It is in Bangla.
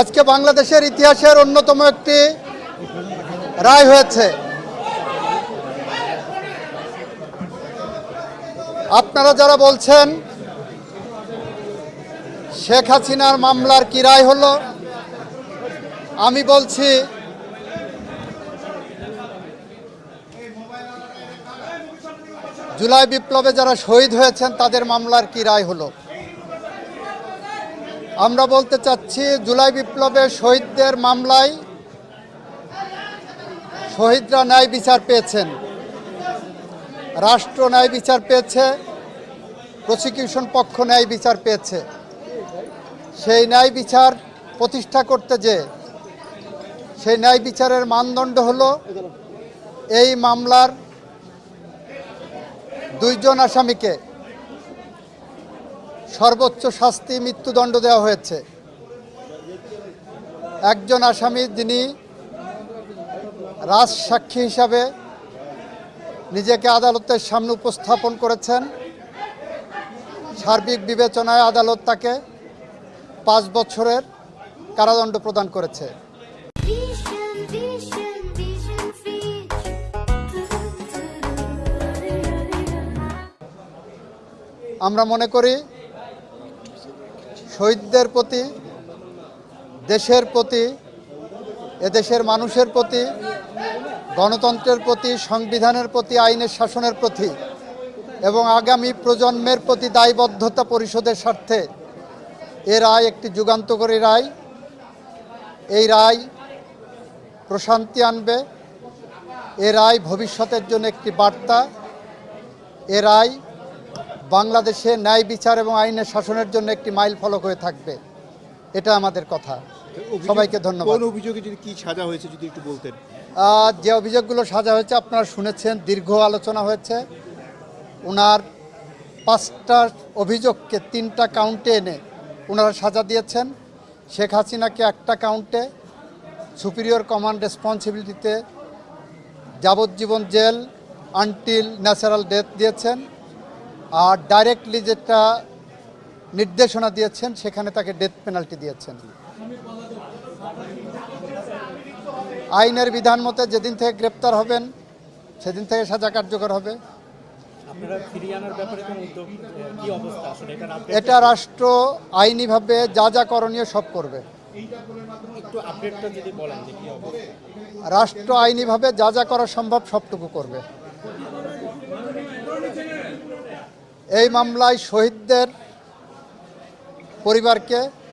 আজকে বাংলাদেশের ইতিহাসের অন্যতম একটি রায় হয়েছে। আপনারা যারা বলছেন শেখ হাসিনার মামলার কি রায় হলো, আমি বলছি জুলাই বিপ্লবে যারা শহীদ হয়েছেন তাদের মামলার কি রায় হলো। আমরা বলতে চাচ্ছি জুলাই বিপ্লবে শহীদদের মামলায় শহীদরা ন্যায় বিচার পেয়েছেন, রাষ্ট্র ন্যায় বিচার পেয়েছে, প্রসিকিউশন পক্ষ ন্যায় বিচার পেয়েছে। সেই ন্যায় বিচার প্রতিষ্ঠা করতে যে সেই ন্যায় বিচারের মানদণ্ড হলো এই মামলার দুইজন আসামিকে সর্বোচ্চ শাস্তি মৃত্যুদণ্ড দেওয়া হয়েছে। একজন আসামি যিনি রাজসাক্ষী হিসাবে নিজেকে আদালতের সামনে উপস্থাপন করেছেন, সার্বিক বিবেচনায় আদালত তাকে 5 বছরের কারাদণ্ড প্রদান করেছে। আমরা মনে করি শহীদদের প্রতি, দেশের প্রতি, এদেশের মানুষের প্রতি, গণতন্ত্রের প্রতি, সংবিধানের প্রতি, আইনের শাসনের প্রতি এবং আগামী প্রজন্মের প্রতি দায়বদ্ধতা পরিশোধের স্বার্থে এ রায় একটি যুগান্তকারী রায়। এই রায় প্রশান্তি আনবে, এ রায় ভবিষ্যতের জন্য একটি বার্তা, এ রায় বাংলাদেশে ন্যায় বিচার এবং আইনের শাসনের জন্য একটি মাইল ফলক হয়ে থাকবে। এটা আমাদের কথা। সবাইকে ধন্যবাদ। কোন অভিযোগে যদি কি সাজা হয়েছে যদি একটু বলতেন। যে অভিযোগগুলো সাজা হয়েছে আপনারা শুনেছেন, দীর্ঘ আলোচনা হয়েছে। ওনার 5টা অভিযোগকে 3টা কাউন্টে এনে ওনারা সাজা দিয়েছেন। শেখ হাসিনাকে একটা কাউন্টে সুপিরিয়র কমান্ড রেসপন্সিবিলিটিতে যাবজ্জীবন জেল আনটিল ন্যাচারাল ডেথ দিয়েছেন, আর ডাইরেক্টলি যেটা নির্দেশনা দিয়েছেন সেখানে তাকে ডেথ পেনাল্টি দিয়েছেন। আইনের বিধান মতে যেদিন থেকে গ্রেপ্তার হবেন সেদিন থেকে সাজা কার্যকর হবে। এটা রাষ্ট্র আইনিভাবে যা যা করণীয় সব করবে। রাষ্ট্র আইনিভাবে যা যা করা সম্ভব সবটুকু করবে। এই মামলায় শহীদদের পরিবারকে